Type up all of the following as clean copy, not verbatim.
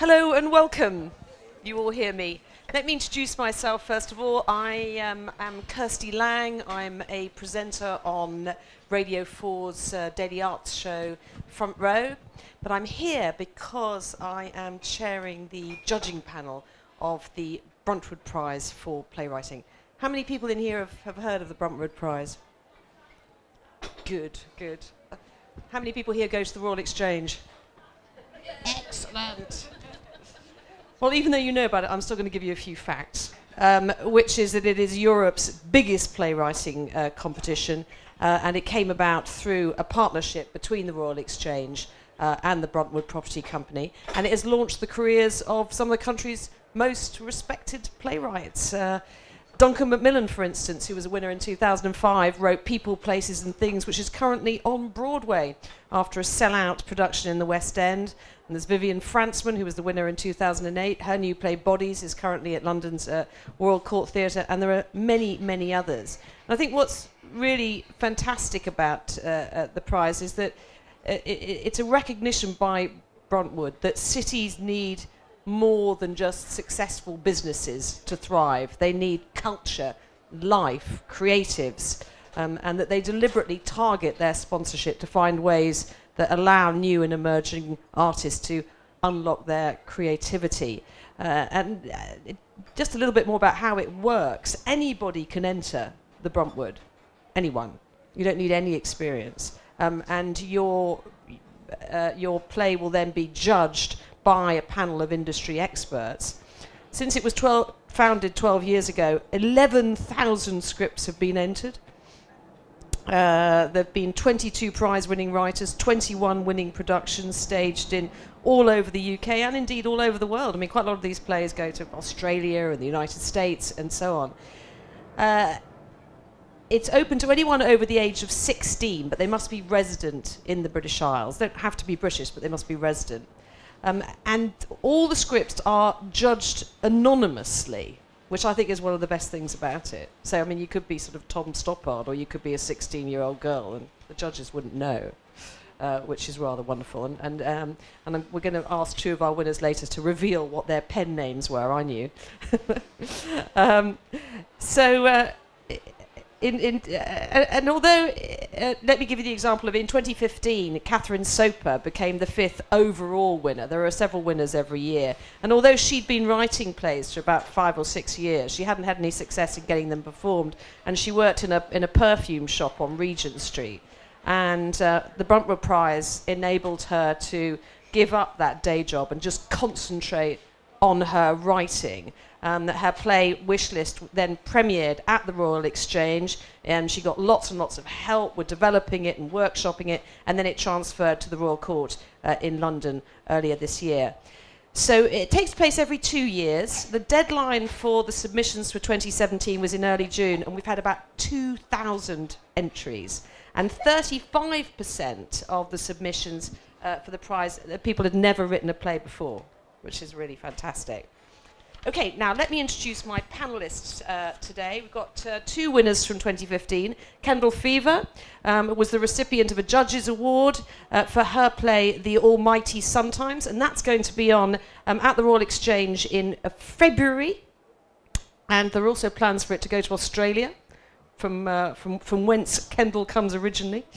Hello and welcome. You all hear me. Let me introduce myself first of all. I am Kirsty Lang. I'm a presenter on Radio 4's daily arts show, Front Row. But I'm here because I am chairing the judging panel of the Bruntwood Prize for Playwriting. How many people in here have heard of the Bruntwood Prize? Good, good. How many people here go to the Royal Exchange? Excellent. Well, even though you know about it, I'm still going to give you a few facts, which is that it is Europe's biggest playwriting competition, and it came about through a partnership between the Royal Exchange and the Bruntwood Property Company, and it has launched the careers of some of the country's most respected playwrights. Duncan Macmillan, for instance, who was a winner in 2005, wrote People, Places and Things, which is currently on Broadway after a sellout production in the West End. And there's Vivian Fransman, who was the winner in 2008. Her new play, Bodies, is currently at London's Royal Court Theatre, and there are many, many others. And I think what's really fantastic about the prize is that it's a recognition by Bruntwood that cities need more than just successful businesses to thrive. They need culture, life, creatives, and that they deliberately target their sponsorship to find ways that allow new and emerging artists to unlock their creativity. Just a little bit more about how it works. Anybody can enter the Bruntwood. Anyone. You don't need any experience. And your play will then be judged by a panel of industry experts. Since it was founded 12 years ago, 11,000 scripts have been entered. There have been 22 prize-winning writers, 21 winning productions staged in all over the UK and indeed all over the world. I mean, quite a lot of these plays go to Australia and the United States and so on. It's open to anyone over the age of 16, but they must be resident in the British Isles. They don't have to be British, but they must be resident. And all the scripts are judged anonymously, which I think is one of the best things about it. So, I mean, you could be sort of Tom Stoppard, or you could be a 16-year-old girl, and the judges wouldn't know, which is rather wonderful. And we're going to ask two of our winners later to reveal what their pen names were. I knew. And although, let me give you the example of in 2015, Catherine Soper became the 5th overall winner. There are several winners every year. And although she'd been writing plays for about 5 or 6 years, she hadn't had any success in getting them performed. And she worked in a perfume shop on Regent Street. And the Bruntwood Prize enabled her to give up that day job and just concentrate on her writing. Her play Wishlist then premiered at the Royal Exchange, and she got lots and lots of help with developing it and workshopping it, and then it transferred to the Royal Court in London earlier this year. So it takes place every 2 years. The deadline for the submissions for 2017 was in early June, and we've had about 2,000 entries. And 35% of the submissions for the prize, people had never written a play before, which is really fantastic. Okay, now let me introduce my panellists today. We've got 2 winners from 2015. Kendall Fever was the recipient of a Judges Award for her play The Almighty Sometimes, and that's going to be on at the Royal Exchange in February. And there are also plans for it to go to Australia, from whence Kendall comes originally.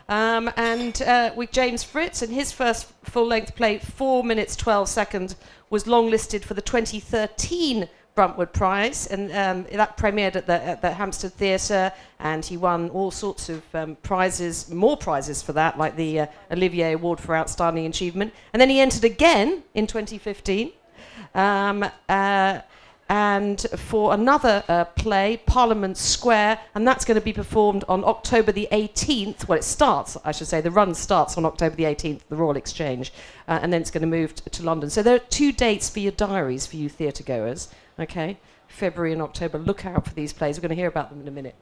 With James Fritz, and his first full-length play, 4 minutes 12 seconds, was longlisted for the 2013 Bruntwood Prize, and that premiered at the Hampstead Theatre, and he won all sorts of prizes, more prizes for that, like the Olivier Award for Outstanding Achievement. And then he entered again in 2015, and for another play, Parliament Square, and that's going to be performed on October the 18th. Well, it starts, I should say, the run starts on October the 18th, the Royal Exchange, and then it's going to move to London. So there are 2 dates for your diaries for you theatre goers, okay? February and October. Look out for these plays. We're going to hear about them in a minute.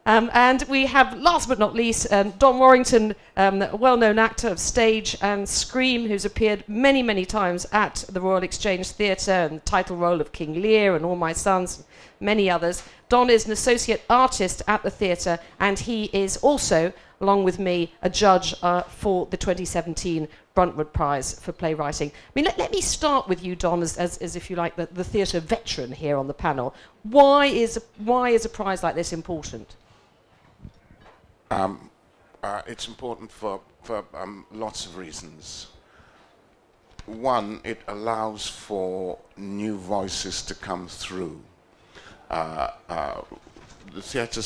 And we have, last but not least, Don Warrington, a well-known actor of stage and screen, who's appeared many, many times at the Royal Exchange Theatre, and the title role of King Lear and All My Sons, many others. Don is an associate artist at the theatre, and he is also, along with me, a judge for the 2017 Bruntwood Prize for playwriting. I mean, let me start with you, Don, as if you like, the theatre veteran here on the panel. Why is a prize like this important? It's important for lots of reasons. One, it allows for new voices to come through. The theatre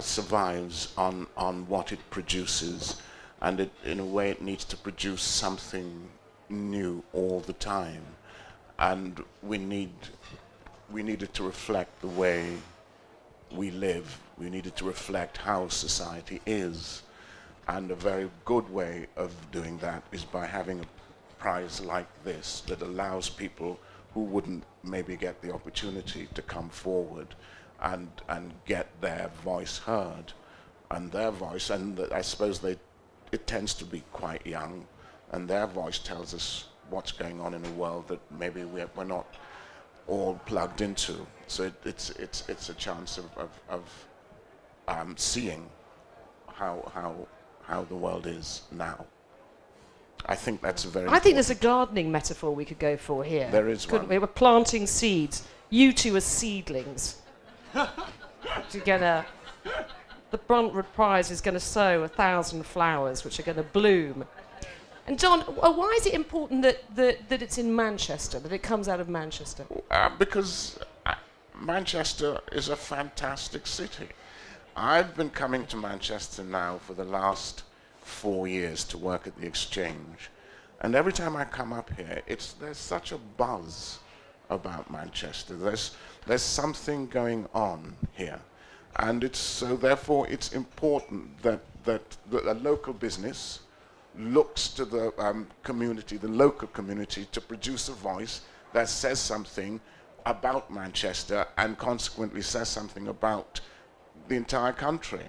survives on what it produces, and in a way it needs to produce something new all the time. And we need it to reflect the way we live. We need it to reflect how society is. And a very good way of doing that is by having a prize like this that allows people who wouldn't maybe get the opportunity to come forward and get their voice heard. And their voice, and I suppose it tends to be quite young, and their voice tells us what's going on in a world that maybe we're not all plugged into. So it's a chance of seeing how the world is now. I think that's a very I think there's a gardening metaphor we could go for here. There is Couldn't one. we? We're planting seeds. You two are seedlings. The Bruntwood Prize is going to sow 1,000 flowers which are going to bloom. And John, why is it important that it's in Manchester, that it comes out of Manchester? Because Manchester is a fantastic city. I've been coming to Manchester now for the last 4 years to work at the Exchange, and every time I come up here, there's such a buzz about Manchester. There's something going on here, and so therefore it's important that a local business looks to the community, the local community, to produce a voice that says something about Manchester and consequently says something about the entire country.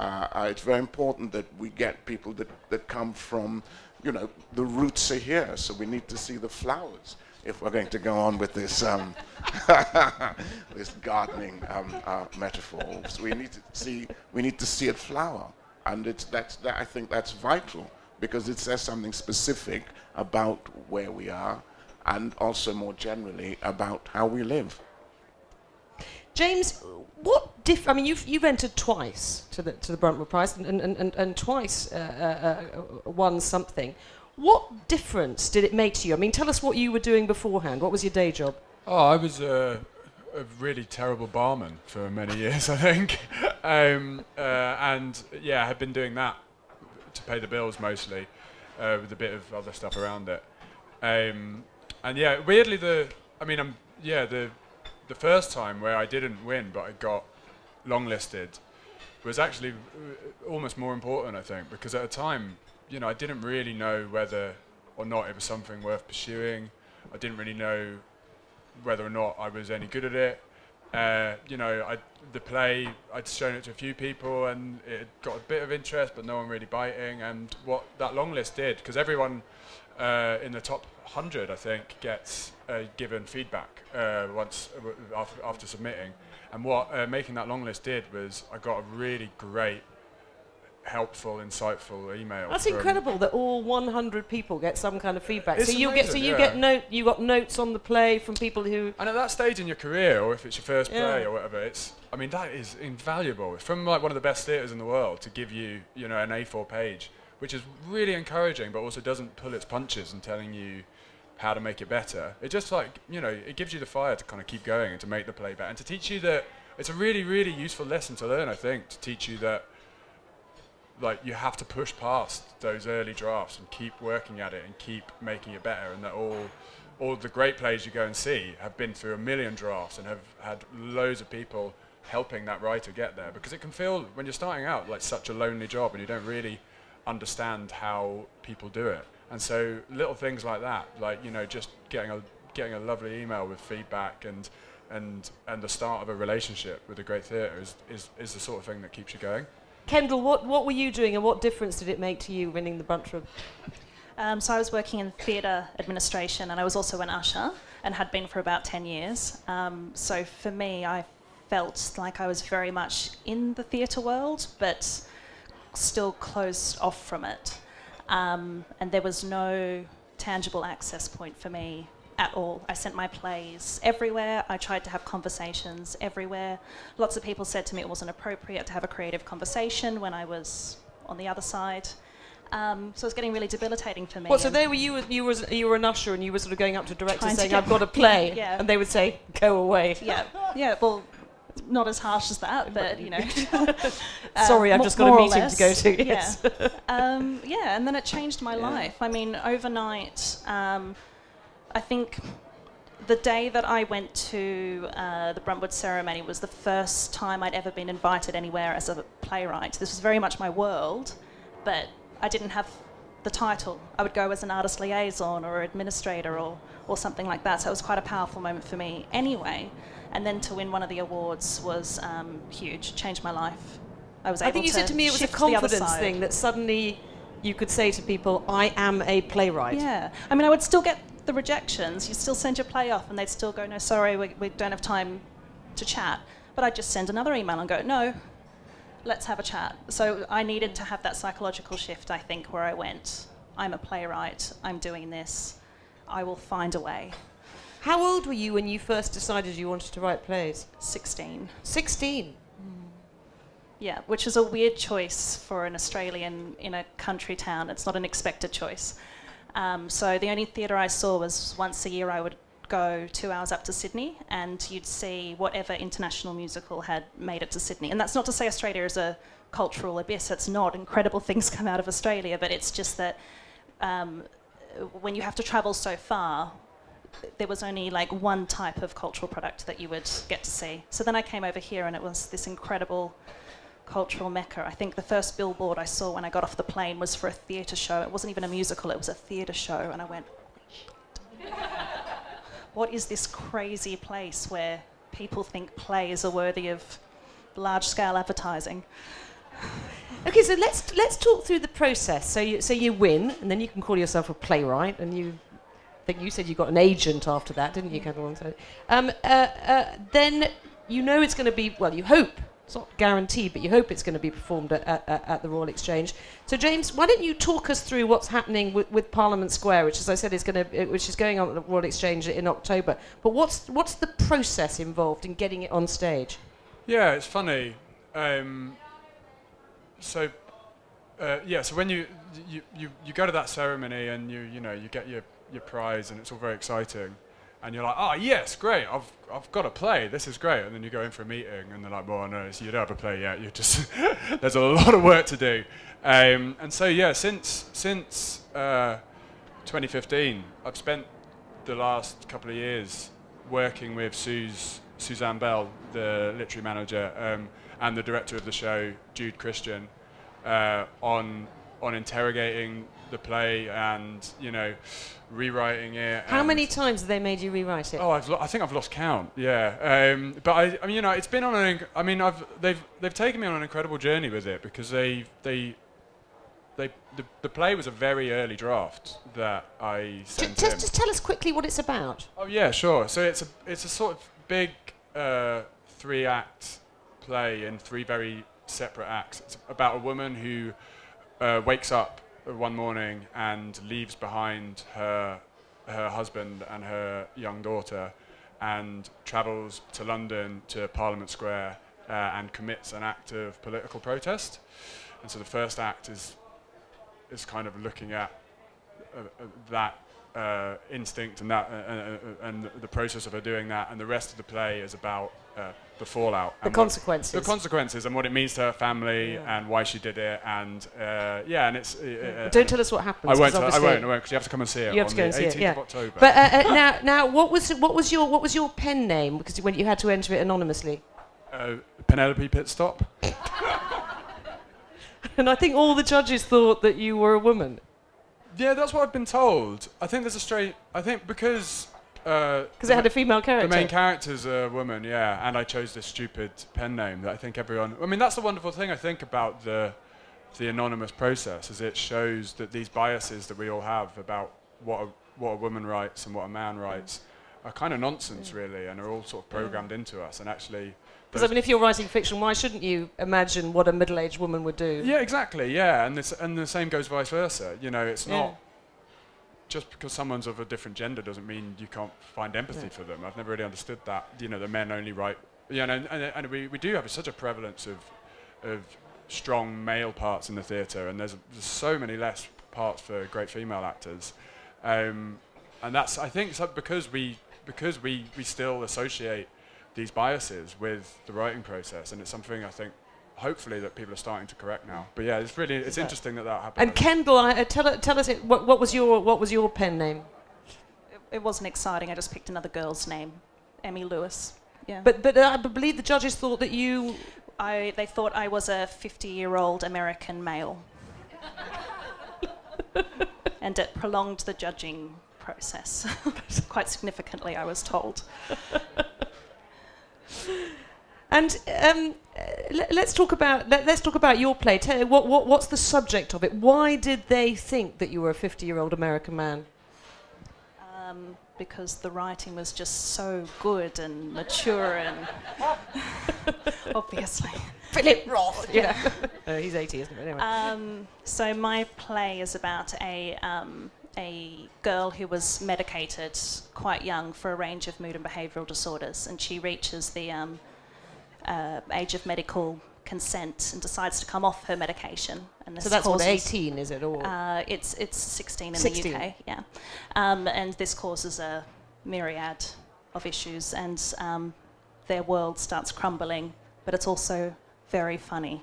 It's very important that we get people that come from, the roots are here, so we need to see the flowers if we're going to go on with this this gardening metaphor. So we need to see it flower, and I think that's vital, because it says something specific about where we are, and also more generally about how we live. James, I mean, you've entered twice to the Bruntwood Prize and twice won something. What difference did it make to you? I mean, tell us what you were doing beforehand. What was your day job? Oh, I was a really terrible barman for many years, I think, and yeah, I had been doing that to pay the bills mostly, with a bit of other stuff around it. And yeah, weirdly, the first time where I didn't win but I got longlisted was actually almost more important, I think, because at the time, I didn't really know whether or not it was something worth pursuing. I didn't really know whether or not I was any good at it. The play, I'd shown it to a few people and it got a bit of interest, but no one really biting. And what that long list did, because everyone in the top 100, I think, gets given feedback after submitting. And what making that long list did was I got a really great, helpful, insightful email. That's incredible that all 100 people get some kind of feedback. It's amazing, You got notes on the play from people who. And at that stage in your career, or if it's your first play or whatever, that is invaluable. It's from like one of the best theatres in the world to give you, an A4 page, which is really encouraging, but also doesn't pull its punches and telling you how to make it better. It just it gives you the fire to kind of keep going and to make the play better and to teach you that it's a really, really useful lesson to learn, I think, to teach you that you have to push past those early drafts and keep working at it and keep making it better, and that all the great plays you go and see have been through 1 million drafts and have had loads of people helping that writer get there, because it can feel, when you're starting out, like such a lonely job and you don't really understand how people do it. And so little things like that, just getting a lovely email with feedback and the start of a relationship with a great theatre is the sort of thing that keeps you going. Kendall, what were you doing and what difference did it make to you winning the Bruntwood? So I was working in theatre administration and I was also an usher and had been for about 10 years. So for me, I felt like I was very much in the theatre world, but still closed off from it. And there was no tangible access point for me at all. I sent my plays everywhere. I tried to have conversations everywhere. Lots of people said to me it wasn't appropriate to have a creative conversation when I was on the other side. So it was getting really debilitating for me. Well, so there were you were an usher and you were sort of going up to directors Trying to saying, get- I've got a play, Yeah. and they would say, go away. Yeah, well, not as harsh as that, but, you know. Sorry, I've just got a more or meeting to go less. to. Yes. Yeah, and then it changed my life. I mean, overnight, I think the day that I went to the Bruntwood ceremony was the first time I'd ever been invited anywhere as a playwright. This was very much my world, but I didn't have the title. I would go as an artist liaison or administrator or something like that, so it was quite a powerful moment for me anyway. And then to win one of the awards was huge, changed my life. I was able to I think you said to me it was a shift to the other confidence side. thing, that suddenly you could say to people, I am a playwright. Yeah, I mean, I would still get the rejections. You still send your play off and they'd still go, no, sorry, we don't have time to chat. But I'd just send another email and go, no, let's have a chat. So I needed to have that psychological shift, I think, where I went, I'm a playwright, I'm doing this, I will find a way. How old were you when you first decided you wanted to write plays? 16. 16. Yeah, which is a weird choice for an Australian in a country town. It's not an expected choice. So the only theatre I saw was once a year I would go 2 hours up to Sydney and you'd see whatever international musical had made it to Sydney. And that's not to say Australia is a cultural abyss. It's not. Incredible things come out of Australia, but it's just that when you have to travel so far, there was only like one type of cultural product that you would get to see. So then I came over here and it was this incredible cultural mecca. I think the first billboard I saw when I got off the plane was for a theatre show. It wasn't even a musical, it was a theatre show. And I went, what is this crazy place where people think plays are worthy of large-scale advertising? Okay, so let's talk through the process. So you win, and then you can call yourself a playwright, and I think you said you got an agent after that, didn't you, Catherine? Then you know it's going to be, well, you hope, it's not guaranteed, but you hope it's going to be performed at the Royal Exchange. So James, why don't you talk us through what's happening with Parliament Square, which, as I said, which is going on at the Royal Exchange in October. But what's the process involved in getting it on stage? Yeah, it's funny. So when you go to that ceremony and you get your prize and it's all very exciting, and you're like, oh yes, great, I've got a play, this is great, and then you go in for a meeting and they're like, well, no, so you don't have a play yet, you just there's a lot of work to do, and so yeah, since 2015, I've spent the last couple of years working with Suzanne Bell, the literary manager, and the director of the show, Jude Christian, on interrogating the play and rewriting it. How many times have they made you rewrite it? Oh, I think I've lost count. Yeah, but I mean, it's been on they've taken me on an incredible journey with it, because the play was a very early draft that I sent in. Just tell us quickly what it's about. Oh yeah, sure. So it's a sort of big 3-act play in 3 very separate acts. It's about a woman who wakes up one morning and leaves behind her husband and her young daughter, and travels to London, to Parliament Square, and commits an act of political protest. And so the first act is kind of looking at that instinct and that and the process of her doing that, and the rest of the play is about the fallout, the consequences. The consequences and what it means to her family, and why she did it, and and it's. Don't tell us what happens. I won't, because you have to come and see it. You have to go on and the see 18th it. Yeah. of October. But now, what was your pen name? Because when you had to enter it anonymously. Penelope Pitstop. And I think all the judges thought that you were a woman. Yeah, that's what I've been told. I think there's a straight. I think because it had a female character. The main character's a woman, yeah, and I chose this stupid pen name that I think everyone. I mean, that's the wonderful thing I think about the anonymous process, is it shows that these biases that we all have about what a woman writes and what a man writes are kind of nonsense, really, and are all sort of programmed into us. And actually, Because I mean, if you're writing fiction, why shouldn't you imagine what a middle-aged woman would do? Yeah, exactly. Yeah, and the same goes vice versa. You know, it's not just because someone's of a different gender doesn't mean you can't find empathy for them. I've never really understood that. You know, the men only write. You know, and we do have such a prevalence of strong male parts in the theatre, and there's so many less parts for great female actors, and that's, I think, because we still associate these biases with the writing process, and it's something I think hopefully that people are starting to correct now. But yeah, it's interesting that happened. And Kendall, tell us what was your pen name? It wasn't exciting. I just picked another girl's name, Emmy Lewis. Yeah. But I believe the judges thought that you. They thought I was a 50-year-old American male, and it prolonged the judging process quite significantly, I was told. And let's talk about your play. What's the subject of it? Why did they think that you were a 50-year-old American man? Because the writing was just so good and mature and obviously. Philip Roth. Yeah. He's 80, isn't he? Anyway. So my play is about a girl who was medicated quite young for a range of mood and behavioural disorders, and she reaches the age of medical consent and decides to come off her medication. And this so that's what, 18, is it? Or it's 16 in 16. the UK, yeah. And this causes a myriad of issues, and their world starts crumbling, but it's also very funny,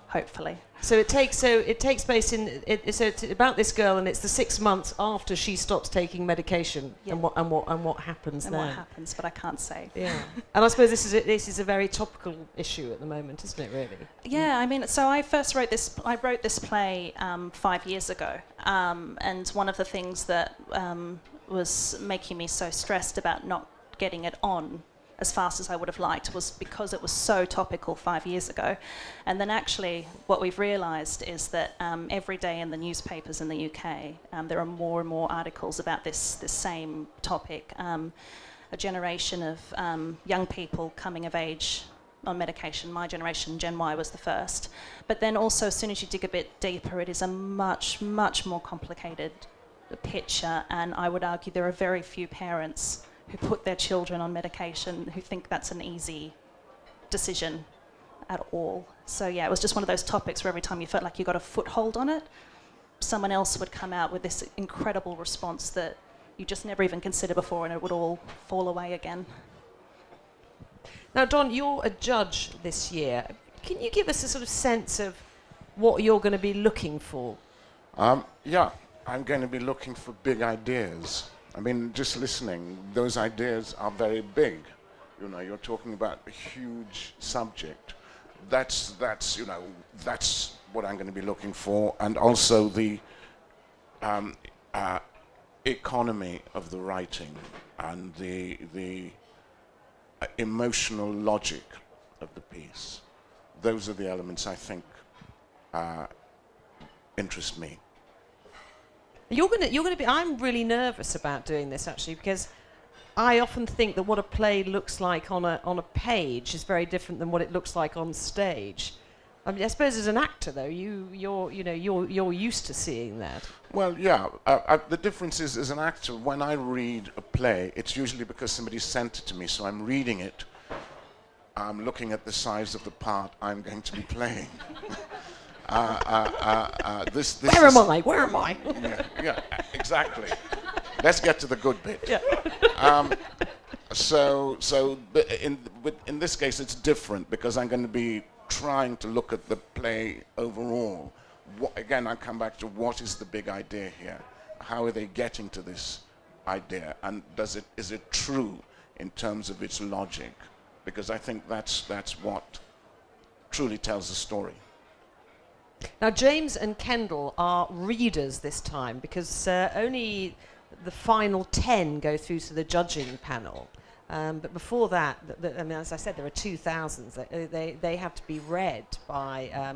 hopefully. So it takes place in so it's about this girl, and it's the 6 months after she stops taking medication, and what happens and there. what happens, but I can't say. Yeah, and I suppose this is a very topical issue at the moment, isn't it? Really. Yeah, I mean, so I wrote this play 5 years ago, and one of the things that was making me so stressed about not getting it on as fast as I would have liked was because it was so topical 5 years ago. And then actually what we've realised is that every day in the newspapers in the UK there are more and more articles about this same topic. A generation of young people coming of age on medication. My generation, Gen Y, was the first. But then also, as soon as you dig a bit deeper, it is a much, much more complicated picture, and I would argue there are very few parents who put their children on medication who think that's an easy decision at all. So yeah, it was just one of those topics where every time you felt like you got a foothold on it, someone else would come out with this incredible response that you just never even considered before, and it would all fall away again. Now, Don, you're a judge this year. Can you give us a sort of sense of what you're going to be looking for? Yeah, I'm going to be looking for big ideas. I mean, just listening, those ideas are very big. You know, you're talking about a huge subject. That's what I'm going to be looking for, and also the economy of the writing and the emotional logic of the piece. Those are the elements I think interest me. You're gonna be. I'm really nervous about doing this actually, because I often think that what a play looks like on a page is very different than what it looks like on stage. I mean, I suppose as an actor though, you're used to seeing that. Well, yeah. The difference is, as an actor, when I read a play, it's usually because somebody sent it to me, so I'm reading it. I'm looking at the size of the part I'm going to be playing. Where am I? Where am I? Yeah, exactly. Let's get to the good bit. Yeah. But in this case, it's different because I'm going to be trying to look at the play overall. Again, I come back to what is the big idea here? How are they getting to this idea? And is it true in terms of its logic? Because I think that's what truly tells the story. Now, James and Kendall are readers this time because only the final 10 go through to the judging panel. But before that, I mean, as I said, there are 2,000. They have to be read by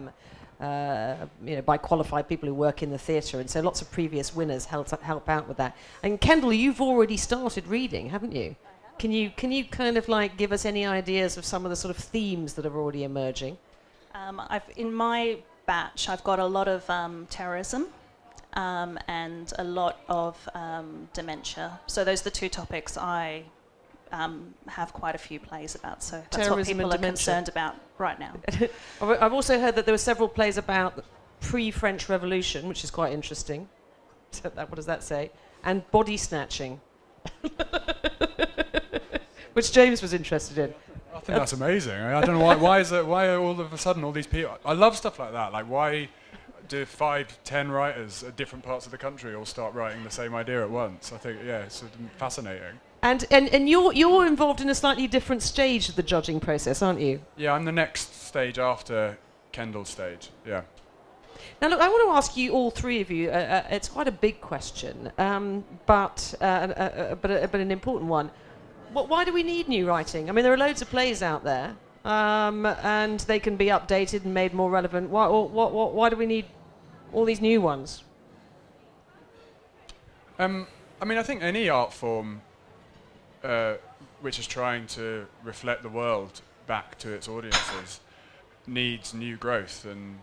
by qualified people who work in the theatre, and so lots of previous winners help out with that. And Kendall, you've already started reading, haven't you? Can you kind of like give us any ideas of some of the sort of themes that are already emerging? In my batch, I've got a lot of terrorism and a lot of dementia. So those are the two topics I have quite a few plays about. So that's what people are concerned about right now. I've also heard that there were several plays about the pre-French Revolution, which is quite interesting. So what does that say? And body snatching, which James was interested in. I think that's amazing. I don't know why are all of a sudden all these people... I love stuff like that. Like, why do 5-10 writers at different parts of the country all start writing the same idea at once? I think, yeah, it's fascinating. And you're involved in a slightly different stage of the judging process, aren't you? Yeah, I'm the next stage after Kendall's stage, yeah. Now, look, I want to ask you, all three of you, it's quite a big question, but an important one. Why do we need new writing? I mean, there are loads of plays out there, and they can be updated and made more relevant. Why do we need all these new ones? I mean, I think any art form which is trying to reflect the world back to its audiences needs new growth and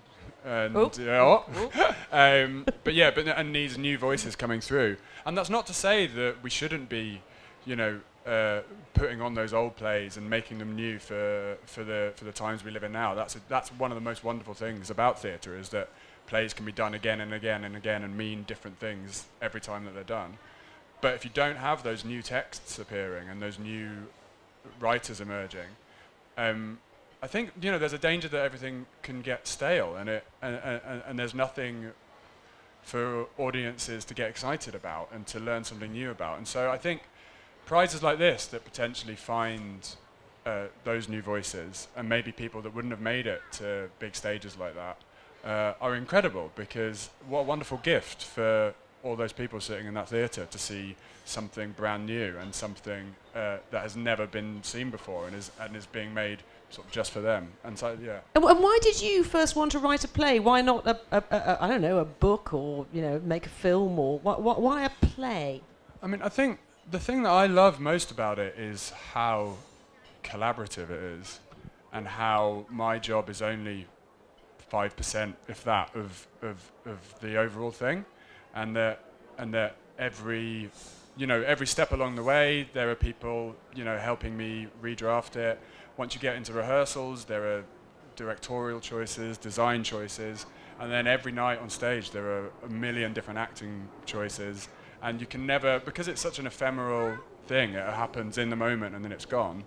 needs new voices coming through. And that's not to say that we shouldn't be, putting on those old plays and making them new for the times we live in now. That's one of the most wonderful things about theatre, is that plays can be done again and again and again and mean different things every time that they're done. But if you don't have those new texts appearing and those new writers emerging, I think there's a danger that everything can get stale, and there's nothing for audiences to get excited about and to learn something new about. And so I think prizes like this that potentially find those new voices, and maybe people that wouldn't have made it to big stages like that, are incredible, because what a wonderful gift for all those people sitting in that theatre to see something brand new and something that has never been seen before and is being made sort of just for them. And so, yeah. And why did you first want to write a play? Why not I don't know, a book, or make a film, or why a play? I mean, I think the thing that I love most about it is how collaborative it is, and how my job is only 5%, if that, of the overall thing. And that every step along the way, there are people, helping me redraft it. Once you get into rehearsals, there are directorial choices, design choices, and then every night on stage, there are a million different acting choices. And you can never, because it's such an ephemeral thing, it happens in the moment and then it's gone.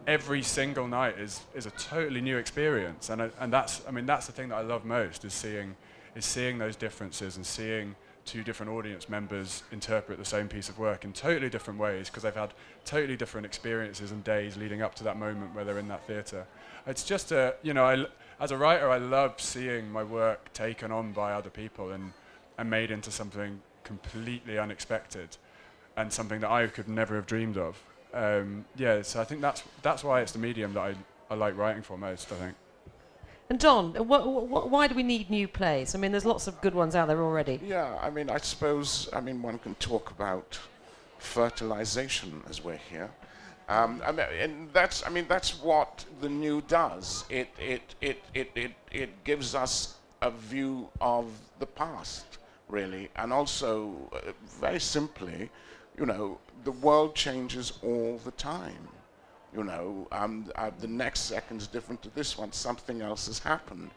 Every single night is a totally new experience, and that's the thing that I love most, is seeing those differences and seeing two different audience members interpret the same piece of work in totally different ways, because they've had totally different experiences and days leading up to that moment where they're in that theatre. It's just as a writer, I love seeing my work taken on by other people and made into something completely unexpected and something that I could never have dreamed of. So I think that's why it's the medium that I like writing for most, I think. And Don, why do we need new plays? I mean, there's lots of good ones out there already. Yeah, I suppose one can talk about fertilization as we're here. And that's what the new does. It gives us a view of the past, really, and also very simply, the world changes all the time. The next second's different to this one. Something else has happened,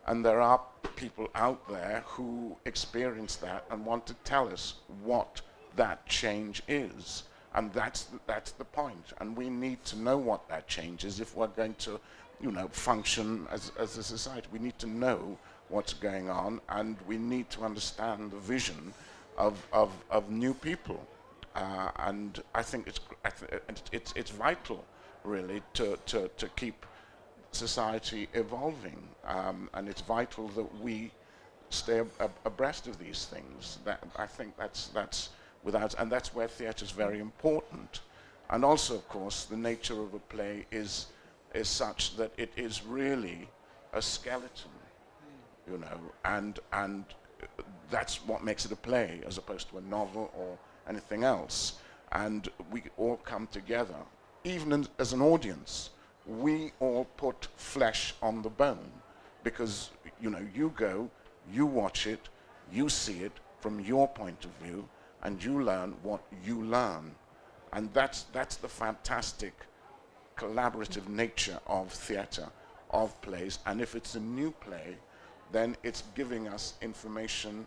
and there are people out there who experience that and want to tell us what that change is. And that's the point. And we need to know what that change is if we're going to, function as a society. We need to know what's going on, and we need to understand the vision of new people. And I think it's vital, really, to keep society evolving, and it's vital that we stay abreast of these things. I think that's without, and that's where theatre is very important. And also, of course, the nature of a play is such that it is really a skeleton, and that's what makes it a play as opposed to a novel or anything else. and we all come together. Even as an audience, we all put flesh on the bone, because you go, you watch it, you see it from your point of view, and you learn what you learn. And that's the fantastic collaborative nature of theatre, of plays. And if it's a new play, then it's giving us information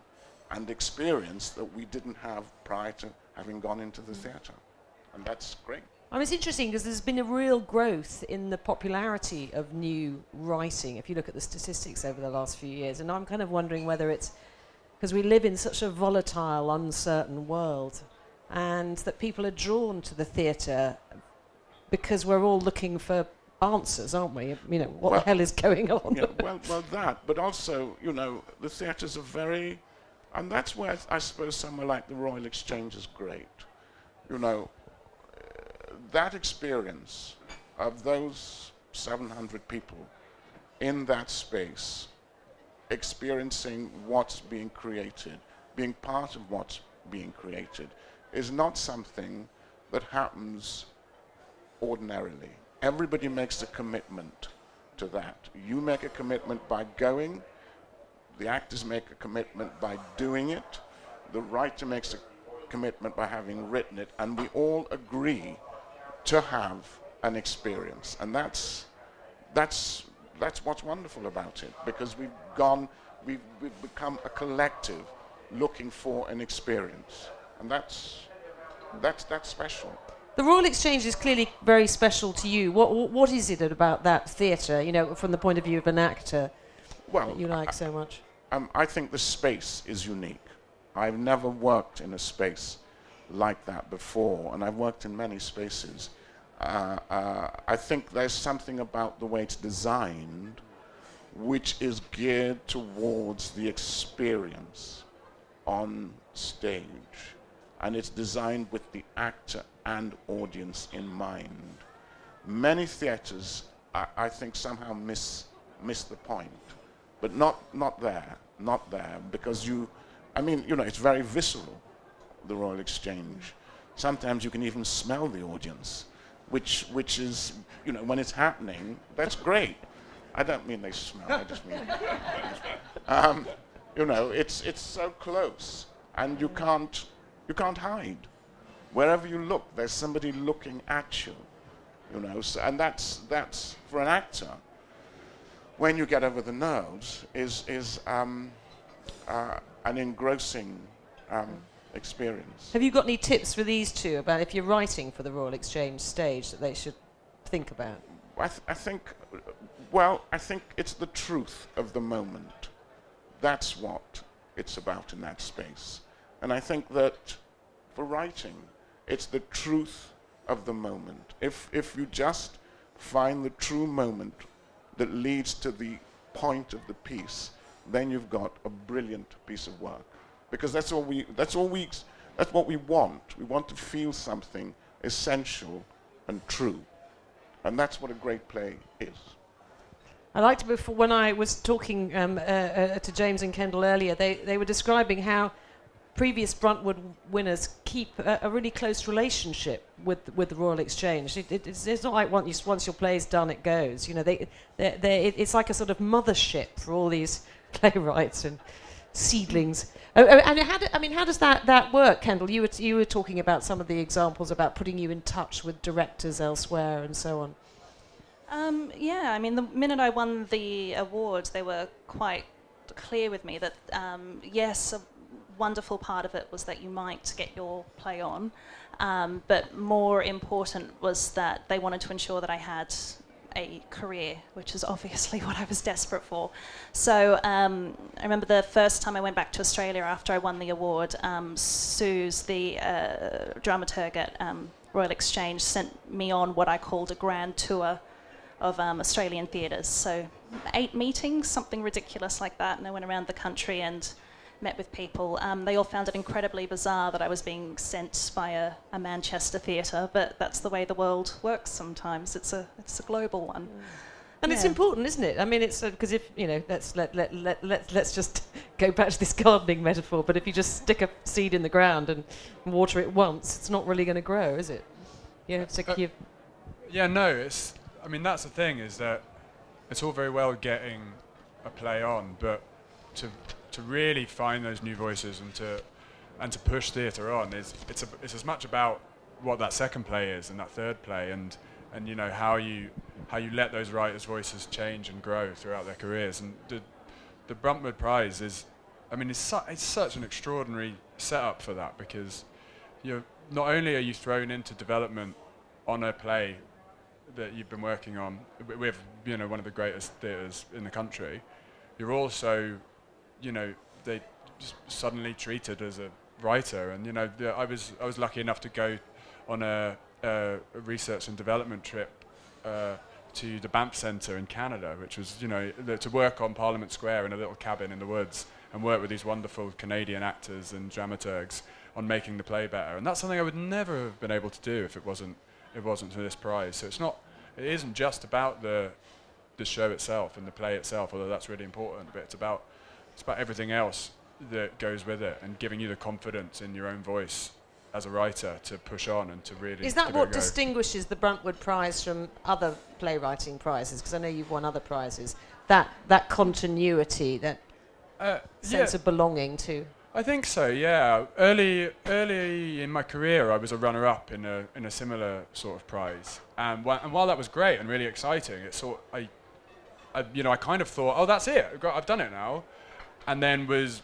and experience that we didn't have prior to having gone into the theatre. And that's great. I mean, it's interesting because there's been a real growth in the popularity of new writing, if you look at the statistics over the last few years. And I'm kind of wondering whether it's because we live in such a volatile, uncertain world, and that people are drawn to the theatre because we're all looking for answers, aren't we? What the hell is going on? Yeah, well, that, but also, the theatres are very, and that's where I suppose somewhere like the Royal Exchange is great. That experience of those 700 people in that space, experiencing what's being created, being part of what's being created, is not something that happens ordinarily. Everybody makes a commitment to that. You make a commitment by going, the actors make a commitment by doing it, the writer makes a commitment by having written it, and we all agree to have an experience. And that's what's wonderful about it, because we've become a collective looking for an experience, and that's special. The Royal Exchange is clearly very special to you. What is it about that theatre, from the point of view of an actor, that you like so much? I think the space is unique. I've never worked in a space like that before, and I've worked in many spaces. I think there's something about the way it's designed which is geared towards the experience on stage, and it's designed with the actor and audience in mind. Many theatres, I think, somehow miss the point, but not there, because it's very visceral, the Royal Exchange. Sometimes you can even smell the audience, which is, when it's happening, that's great. I don't mean they smell, I just mean, it's so close, and you can't hide. Wherever you look, there's somebody looking at you, and that's for an actor, when you get over the nerves, is an engrossing experience. Have you got any tips for these two about if you're writing for the Royal Exchange stage that they should think about? I think it's the truth of the moment. That's what it's about in that space. And I think that for writing, it's the truth of the moment. If you just find the true moment that leads to the point of the piece, then you've got a brilliant piece of work. Because that's what we want. We want to feel something essential and true. And that's what a great play is. I liked it before when I was talking to James and Kendall earlier, they were describing how previous Bruntwood winners keep a really close relationship with the Royal Exchange. It's not like once your play's done, it goes. It's like a sort of mothership for all these playwrights and seedlings. And how does that work, Kendall? You were talking about some of the examples about putting you in touch with directors elsewhere and so on. The minute I won the award, they were quite clear with me that yes, a wonderful part of it was that you might get your play on, but more important was that they wanted to ensure that I had a career, which is obviously what I was desperate for. So I remember the first time I went back to Australia after I won the award, Suze, the dramaturg at Royal Exchange, sent me on what I called a grand tour of Australian theatres. So 8 meetings, something ridiculous like that, and I went around the country and met with people. They all found it incredibly bizarre that I was being sent by a Manchester theatre, but that's the way the world works sometimes. It's a global one. And it's important, isn't it? I mean, it's because if let's just go back to this gardening metaphor, but if you just stick a seed in the ground and water it once, it's not really going to grow, is it? You have to keep... Yeah, no, I mean, that's the thing, is that it's all very well getting a play on, but to really find those new voices and to push theatre on, it's as much about what that second play is and that third play, and you know, how you let those writers' voices change and grow throughout their careers. And the Bruntwood Prize is, I mean, it's such an extraordinary setup for that, because not only are you thrown into development on a play that you've been working on with, you know, one of the greatest theatres in the country, you're also, you know, they just suddenly treated as a writer. And you know, I was lucky enough to go on a research and development trip to the Banff Centre in Canada, which was, you know, to work on Parliament Square in a little cabin in the woods and work with these wonderful Canadian actors and dramaturgs on making the play better. And that's something I would never have been able to do if it wasn't for this prize. So it isn't just about the show itself and the play itself, although that's really important, but it's about everything else that goes with it, and giving you the confidence in your own voice as a writer to push on and to really... Is that what distinguishes the Bruntwood Prize from other playwriting prizes? Because I know you've won other prizes. That continuity, that sense of belonging to... I think so, yeah. Early in my career, I was a runner-up in a similar sort of prize, and while that was great and really exciting, I kind of thought, oh, that's it, I've done it now, and then was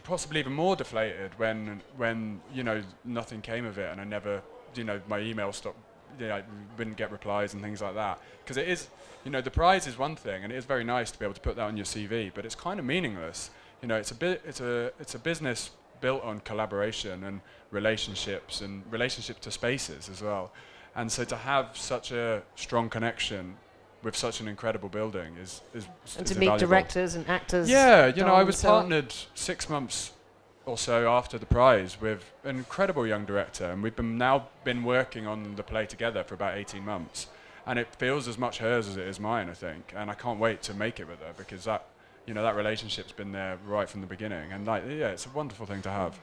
possibly even more deflated when you know, nothing came of it, and I never, you know, my email stopped, you know, I wouldn't get replies and things like that, because it is, you know, the prize is one thing, and it is very nice to be able to put that on your CV, but it's kind of meaningless. You know, it's a business built on collaboration and relationships to spaces as well, and so to have such a strong connection with such an incredible building is and to meet directors and actors. Yeah, you know, I was partnered 6 months or so after the prize with an incredible young director, and we've now been working on the play together for about 18 months, and it feels as much hers as it is mine, I think, and I can't wait to make it with her, because that, you know, that relationship's been there right from the beginning, and like, yeah, it's a wonderful thing to have.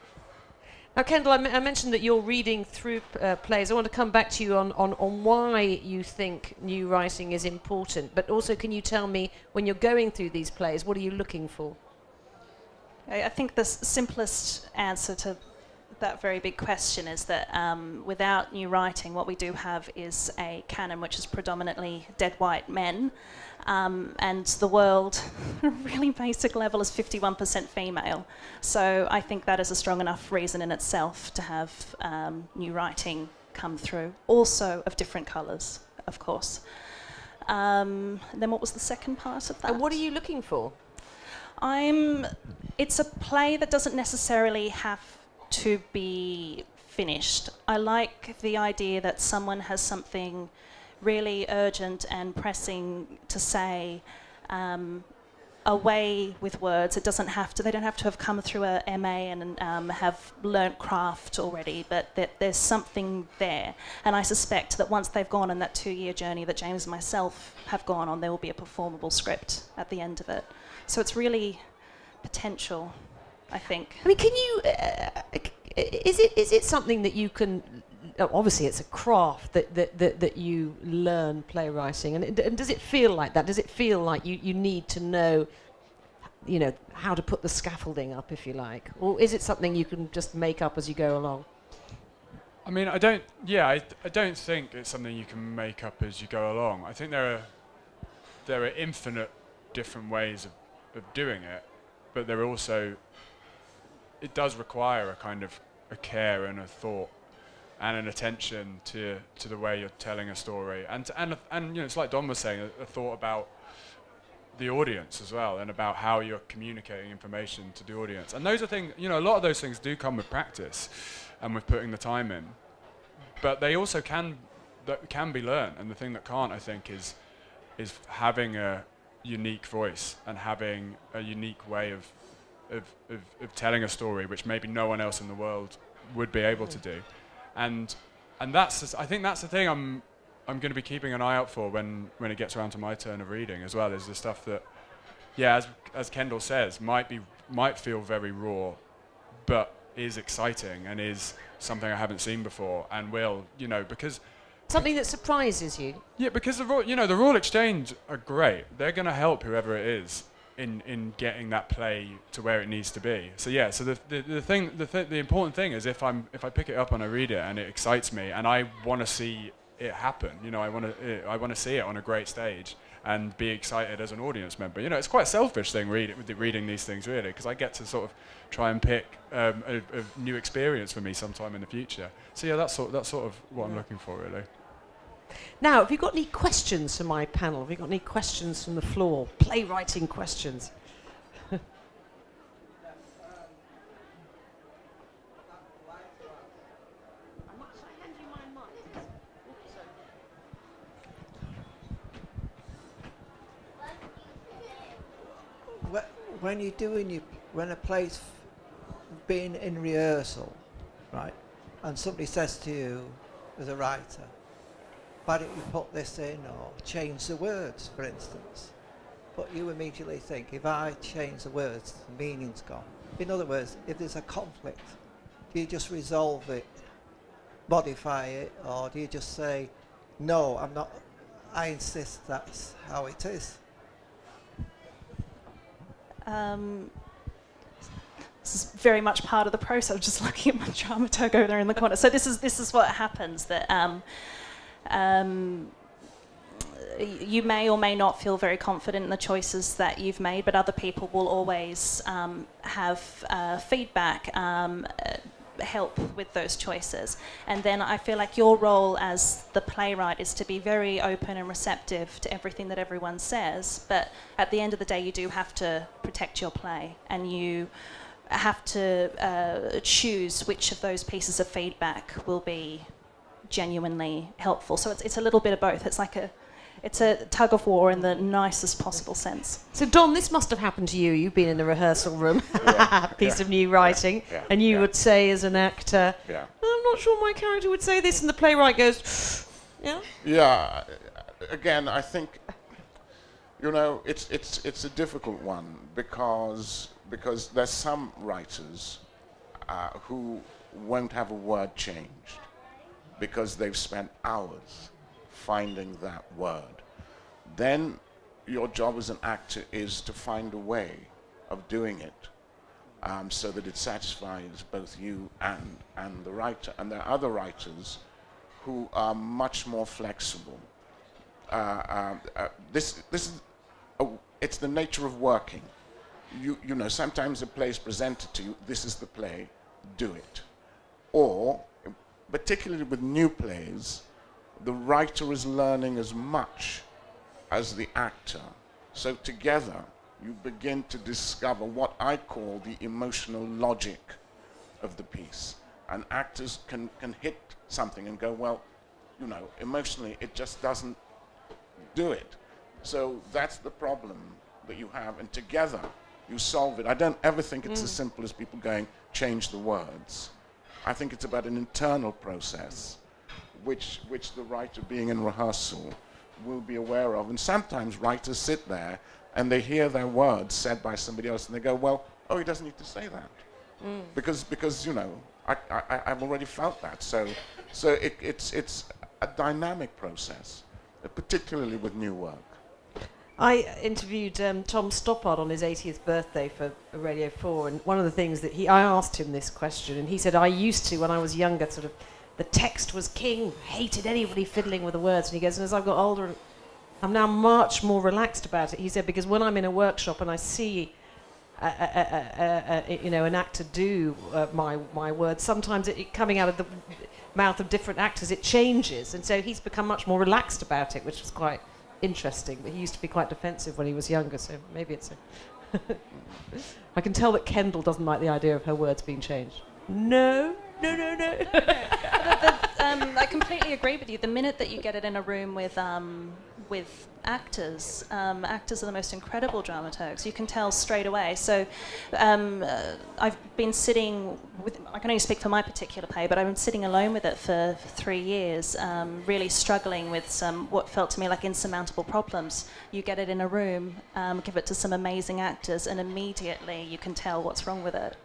Now, Kendall, I mentioned that you're reading through plays. I want to come back to you on why you think new writing is important, but also can you tell me, when you're going through these plays, what are you looking for? I think the simplest answer to that very big question is that without new writing, what we do have is a canon which is predominantly dead white men, and the world, at a really basic level, is 51% female. So I think that is a strong enough reason in itself to have new writing come through, also of different colours, of course. Then what was the second part of that? And what are you looking for? It's a play that doesn't necessarily have to be finished. I like the idea that someone has something really urgent and pressing to say, away with words. They don't have to have come through a MA and have learnt craft already, but that there's something there. And I suspect that once they've gone on that 2-year journey that James and myself have gone on, there will be a performable script at the end of it. So it's really potential, I think. I mean, can you... is it something that you can... Obviously, it's a craft that you learn playwriting, and does it feel like that? Does it feel like you need to know, you know, how to put the scaffolding up, if you like, or is it something you can just make up as you go along? I mean, I don't think it's something you can make up as you go along. I think there are infinite different ways of doing it, but there are also, it does require a kind of a care and a thought and an attention to the way you're telling a story, and you know, it's like Don was saying, a thought about the audience as well, and about how you're communicating information to the audience. And those are things, you know, a lot of those things do come with practice and with putting the time in, but they also can be learned. And the thing that can't, I think, is having a unique voice and having a unique way of telling a story which maybe no one else in the world would be able to do. And I think that's the thing I'm going to be keeping an eye out for when it gets around to my turn of reading as well, is the stuff that yeah, as Kendall says, might feel very raw, but is exciting and is something I haven't seen before, and will, because Something that surprises you. yeah, because the Royal Exchange are great. They're going to help whoever it is in getting that play to where it needs to be. So yeah, so the important thing is if I pick it up and I read it and it excites me and I want to see it happen, I want to see it on a great stage and be excited as an audience member. It's quite a selfish thing reading these things, really, because I get to sort of try and pick a new experience for me sometime in the future. So yeah, that's sort of what I'm looking for, really. Now, have you got any questions for my panel? Have you got any questions from the floor? Playwriting questions. When a play's been in rehearsal, right, and somebody says to you as a writer, why don't you put this in or change the words, for instance? But you immediately think, if I change the words, the meaning's gone. In other words, if there's a conflict, do you just resolve it, modify it, or do you just say, no, I'm not, I insist that's how it is? This is very much part of the process. I'm just looking at my dramaturg over there in the corner. So this is what happens, that you may or may not feel very confident in the choices that you've made, but other people will always have feedback, help with those choices. And then I feel like your role as the playwright is to be very open and receptive to everything that everyone says, but at the end of the day you do have to protect your play, and you have to choose which of those pieces of feedback will be genuinely helpful. So it's a little bit of both. It's a tug of war in the nicest possible sense. So Don, this must have happened to you. You've been in the rehearsal room, piece of new writing, and you would say as an actor, I'm not sure my character would say this, and the playwright goes, yeah? Yeah, again, I think, it's a difficult one because there's some writers who won't have a word changed because they've spent hours finding that word. Then your job as an actor is to find a way of doing it so that it satisfies both you and the writer. And there are other writers who are much more flexible. It's the nature of working. Sometimes a play is presented to you, this is the play, do it. Or, particularly with new plays, the writer is learning as much as the actor. So together, you begin to discover what I call the emotional logic of the piece. And actors can hit something and go, well, emotionally, it just doesn't do it. So that's the problem that you have, and together you solve it. I don't ever think it's as simple as people going, change the words. I think it's about an internal process which the writer, being in rehearsal, will be aware of. And sometimes writers sit there and they hear their words said by somebody else and they go, well, he doesn't need to say that. Because I've already felt that. So it's a dynamic process, particularly with new work. I interviewed Tom Stoppard on his 80th birthday for Radio 4, and one of the things that I asked him this question, and he said, I used to, when I was younger, sort of, the text was king, hated anybody fiddling with the words, and he goes, and as I've got older, I'm now much more relaxed about it. He said, because when I'm in a workshop and I see an actor do my words, sometimes it coming out of the mouth of different actors, it changes, and so he's become much more relaxed about it, which was quite interesting. But he used to be quite defensive when he was younger, so maybe it's I can tell that Kendall doesn't like the idea of her words being changed. No. I completely agree with you. The minute that you get it in a room with actors, actors are the most incredible dramaturgs. You can tell straight away. So I've been sitting with, I can only speak for my particular play, but I've been sitting alone with it for 3 years, really struggling with some what felt to me like insurmountable problems. You get it in a room, give it to some amazing actors, and immediately you can tell what's wrong with it.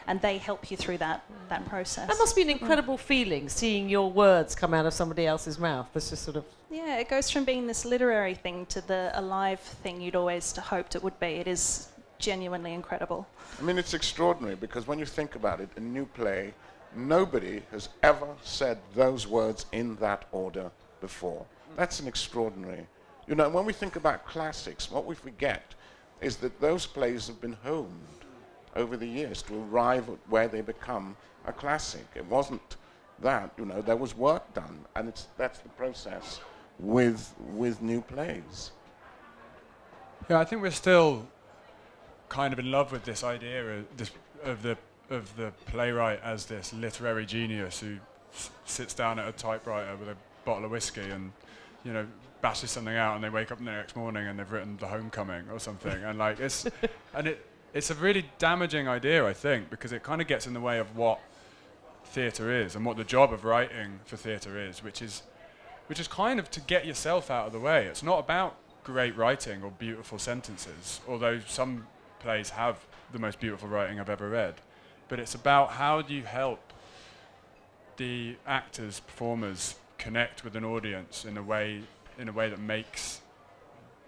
And they help you through that process. That must be an incredible feeling, seeing your words come out of somebody else's mouth. That's just sort of... Yeah, it goes from being this literary thing to the alive thing you'd always hoped it would be. It is genuinely incredible. I mean, it's extraordinary because when you think about it, a new play, nobody has ever said those words in that order before. That's an extraordinary... You know, when we think about classics, what we forget is that those plays have been honed over the years to arrive at where they become a classic. It wasn't that, you know, there was work done, and that's the process with new plays. Yeah, I think we're still kind of in love with this idea of the playwright as this literary genius who sits down at a typewriter with a bottle of whiskey and, you know, bashes something out, and they wake up the next morning and they've written The Homecoming or something, and like it's a really damaging idea, I think, because it kind of gets in the way of what theatre is and what the job of writing for theatre is, which is kind of to get yourself out of the way. It's not about great writing or beautiful sentences, although some plays have the most beautiful writing I've ever read. But it's about how do you help the actors, performers connect with an audience in a way that makes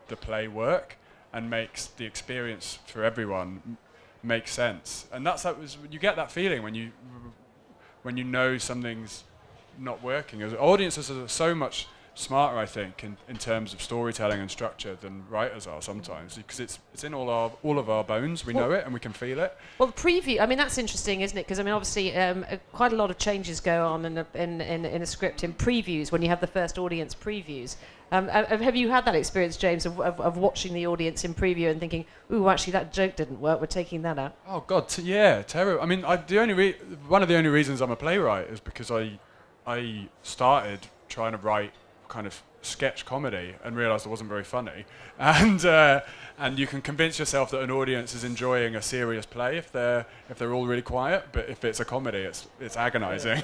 the play work and makes the experience for everyone make sense. And that's you get that feeling when you know something's not working. As audiences are so much smarter, I think, in terms of storytelling and structure than writers are sometimes, because it's in all of our bones. We know it and we can feel it. Well, the preview, I mean, that's interesting, isn't it? Because I mean, obviously, quite a lot of changes go on in a script in previews when you have the first audience previews. Have you had that experience, James, of watching the audience in preview and thinking, "Ooh, actually, that joke didn't work. We're taking that out." Oh God, yeah, terrible. I mean, one of the only reasons I'm a playwright is because I started trying to write kind of sketch comedy and realised it wasn't very funny, and you can convince yourself that an audience is enjoying a serious play if they're all really quiet, but if it's a comedy, it's agonising.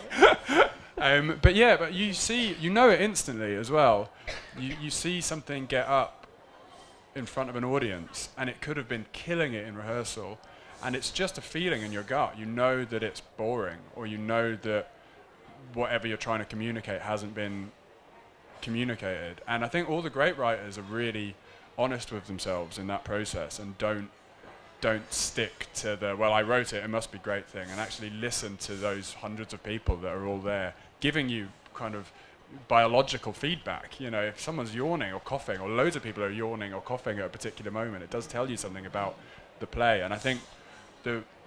But you know it instantly as well. You see something get up in front of an audience, and it could have been killing it in rehearsal, and it's just a feeling in your gut. You know that it's boring, or you know that whatever you're trying to communicate hasn't been communicated. And I think all the great writers are really honest with themselves in that process and don't stick to the, well, I wrote it must be a great thing, and actually listen to those hundreds of people that are all there giving you kind of biological feedback. You know, if someone's yawning or coughing, or loads of people are yawning or coughing at a particular moment, it does tell you something about the play. And I think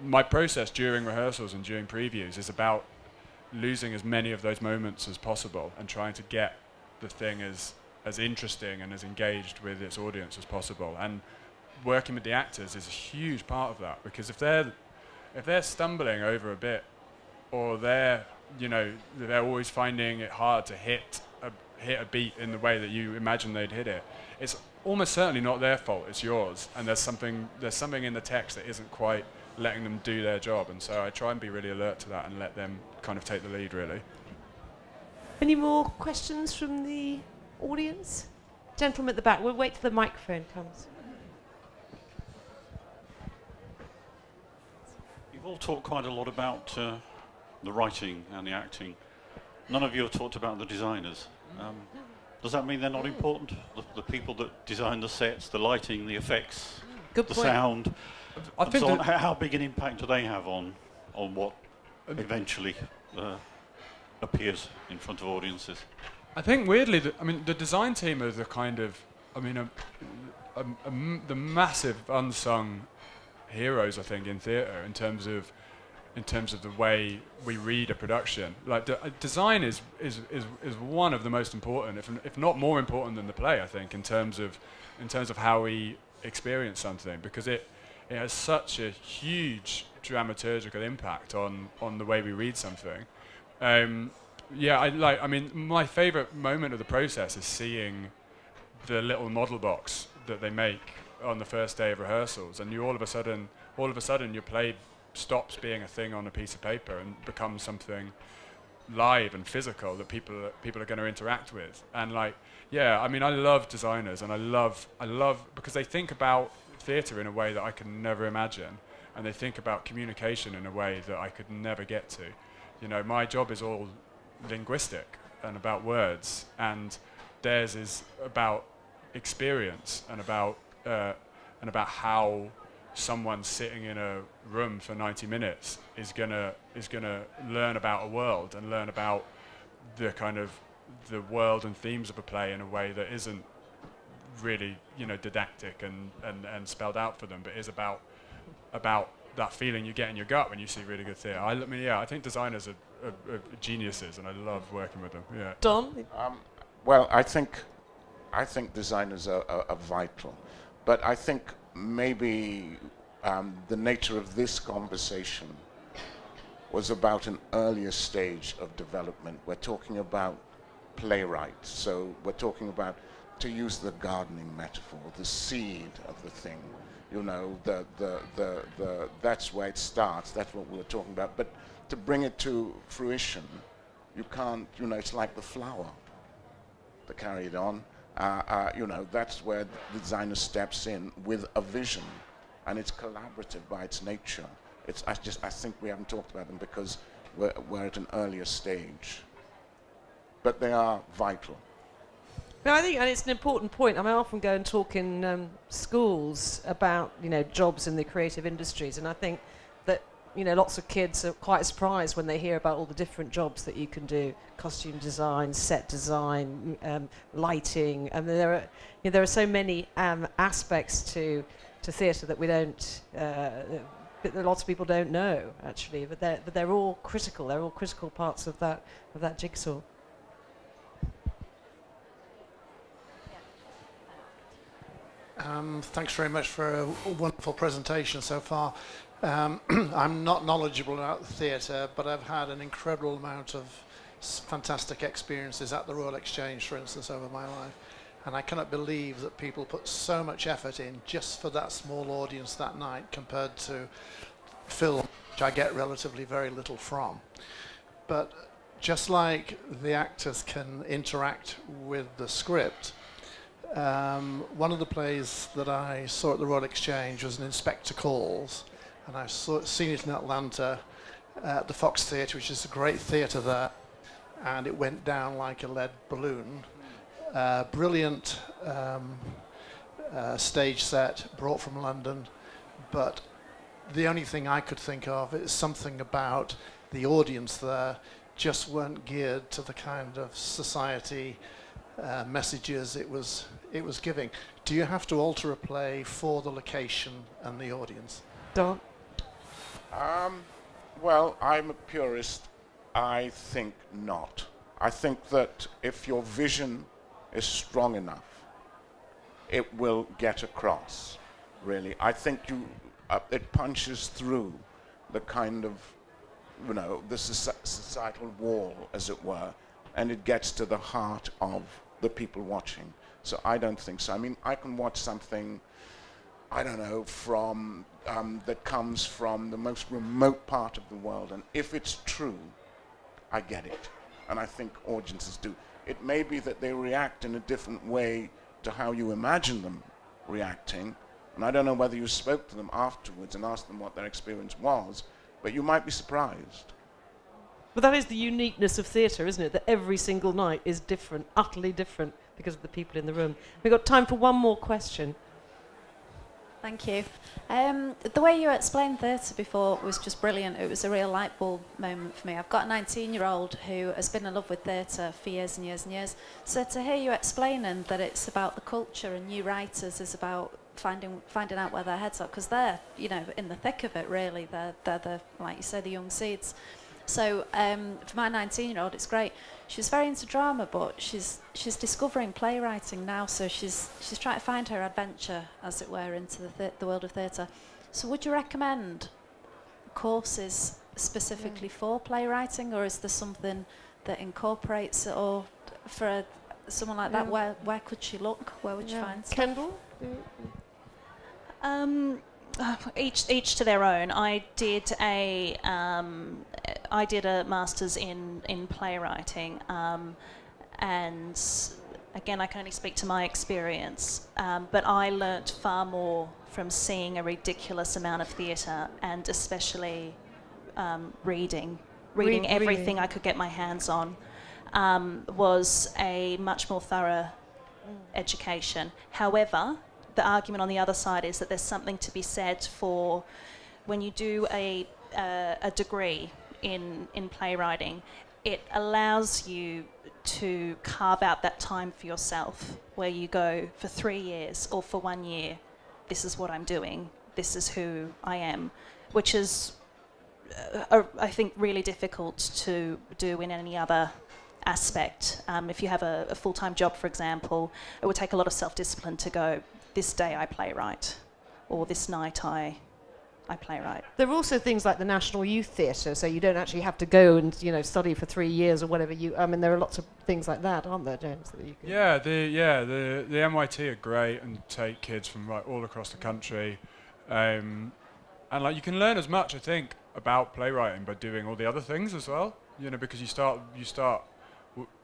my process during rehearsals and during previews is about losing as many of those moments as possible and trying to get the thing as interesting and as engaged with its audience as possible. And working with the actors is a huge part of that, because if they're stumbling over a bit, or they're always finding it hard to hit a beat in the way that you imagine they'd hit it, it's almost certainly not their fault, it's yours, and there's something in the text that isn't quite letting them do their job. And so I try and be really alert to that and let them kind of take the lead, really. Any more questions from the audience? Gentleman at the back. We'll wait till the microphone comes. You've all talked quite a lot about the writing and the acting. None of you have talked about the designers. Does that mean they're not important? The people that design the sets, the lighting, the effects, Good the point. sound. I think so how big an impact do they have on what eventually appears in front of audiences? I think weirdly, the design team are the kind of, the massive unsung heroes, I think, in theatre in terms of the way we read a production. Like design is one of the most important, if not more important than the play, I think, in terms of how we experience something, because it has such a huge dramaturgical impact on the way we read something. yeah, I mean, my favourite moment of the process is seeing the little model box that they make on the first day of rehearsals, and you all of a sudden your play stops being a thing on a piece of paper and becomes something live and physical that people are going to interact with. And like, yeah, I mean, I love designers, and I love because they think about theatre in a way that I could never imagine, and they think about communication in a way that I could never get to. You know, my job is all linguistic and about words, and theirs is about experience and about how someone sitting in a room for 90 minutes is gonna learn about a world and learn about the kind of the world and themes of a play in a way that isn't really, you know, didactic and spelled out for them, but is about that feeling you get in your gut when you see really good theatre. I mean, yeah, I think designers are geniuses, and I love working with them. Yeah. Don? Well, I think designers are vital, but I think maybe the nature of this conversation was about an earlier stage of development. We're talking about playwrights, so we're talking about, to use the gardening metaphor, the seed of the thing. You know, that's where it starts. That's what we were talking about. But to bring it to fruition, you can't. You know, it's like the flower. To carry it on, you know, that's where the designer steps in with a vision, and it's collaborative by its nature. I think we haven't talked about them because we're at an earlier stage, but they are vital. No, I think, and it's an important point. I mean, I often go and talk in schools about, you know, jobs in the creative industries, and I think that, you know, lots of kids are quite surprised when they hear about all the different jobs that you can do: costume design, set design, lighting. I mean, there are so many aspects to theatre that we don't, that lots of people don't know actually. But they're all critical. They're all critical parts of that jigsaw. Thanks very much for a wonderful presentation so far. I'm not knowledgeable about the theatre, but I've had an incredible amount of fantastic experiences at the Royal Exchange, for instance, over my life. And I cannot believe that people put so much effort in just for that small audience that night compared to film, which I get relatively very little from. But just like the actors can interact with the script, one of the plays that I saw at the Royal Exchange was an Inspector Calls, and I've seen it in Atlanta at the Fox Theatre, which is a great theatre there, and it went down like a lead balloon. Brilliant stage set brought from London, but the only thing I could think of is something about the audience there just weren't geared to the kind of society messages it was giving. Do you have to alter a play for the location and the audience? Don? Well, I'm a purist. I think not. I think that if your vision is strong enough, it will get across, really. I think it punches through the kind of, you know, the societal wall, as it were, and it gets to the heart of the people watching. So I don't think so. I mean, I can watch something, I don't know, from that comes from the most remote part of the world, and if it's true, I get it. And I think audiences do. It may be that they react in a different way to how you imagine them reacting, and I don't know whether you spoke to them afterwards and asked them what their experience was, but you might be surprised. But that is the uniqueness of theatre, isn't it? That every single night is different, utterly different, because of the people in the room. We've got time for one more question. Thank you. The way you explained theatre before was just brilliant. It was a real light bulb moment for me. I've got a 19-year-old who has been in love with theatre for years and years and years. So to hear you explaining that it's about the culture and new writers is about finding out where their heads are, because they're, you know, in the thick of it, really. They're the, like you say, the young seeds. So for my 19-year-old, it's great. She's very into drama, but she's discovering playwriting now. So she's trying to find her adventure, as it were, into the world of theatre. So would you recommend courses specifically for playwriting, or is there something that incorporates it, or for someone like that, where could she look? Where would you find stuff? Kendall? Each to their own. I did a master's in playwriting, and again, I can only speak to my experience, but I learnt far more from seeing a ridiculous amount of theatre, and especially reading everything I could get my hands on. Was a much more thorough education. However, the argument on the other side is that there's something to be said for when you do a degree in playwriting, it allows you to carve out that time for yourself, where you go for 3 years or for 1 year, this is what I'm doing, this is who I am, which is, I think, really difficult to do in any other aspect. If you have a full-time job, for example, it would take a lot of self-discipline to go, this day I playwright, or this night I playwright. There are also things like the National Youth Theatre, so you don't actually have to go and study for 3 years or whatever. There are lots of things like that, aren't there, James? That you can The NYT are great and take kids from all across the country, and you can learn as much, I think, about playwriting by doing all the other things as well. Because you start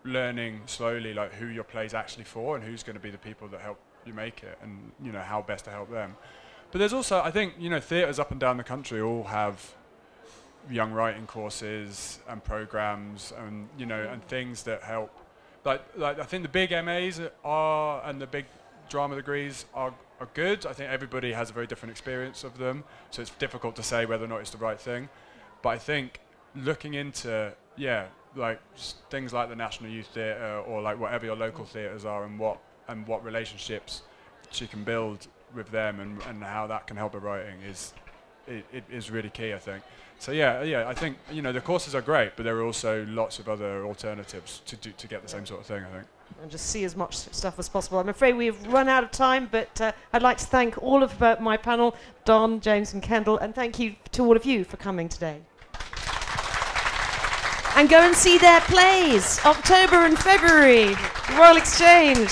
learning slowly who your play's actually for and who's going to be the people that help you make it, and how best to help them. But there's also, I think, theatres up and down the country all have young writing courses and programs, and and things that help. Like I think the big MAs and the big drama degrees are good. I think everybody has a very different experience of them, so it's difficult to say whether or not it's the right thing. But I think looking into things like the National Youth Theatre, or whatever your local theatres are, and what relationships she can build with them, and how that can help her writing is really key, I think. So I think the courses are great, but there are also lots of other alternatives to get the same sort of thing, I think. And just see as much stuff as possible. I'm afraid we've run out of time, but I'd like to thank all of my panel, Don, James and Kendall, and thank you to all of you for coming today. And go and see their plays, October and February, Royal Exchange.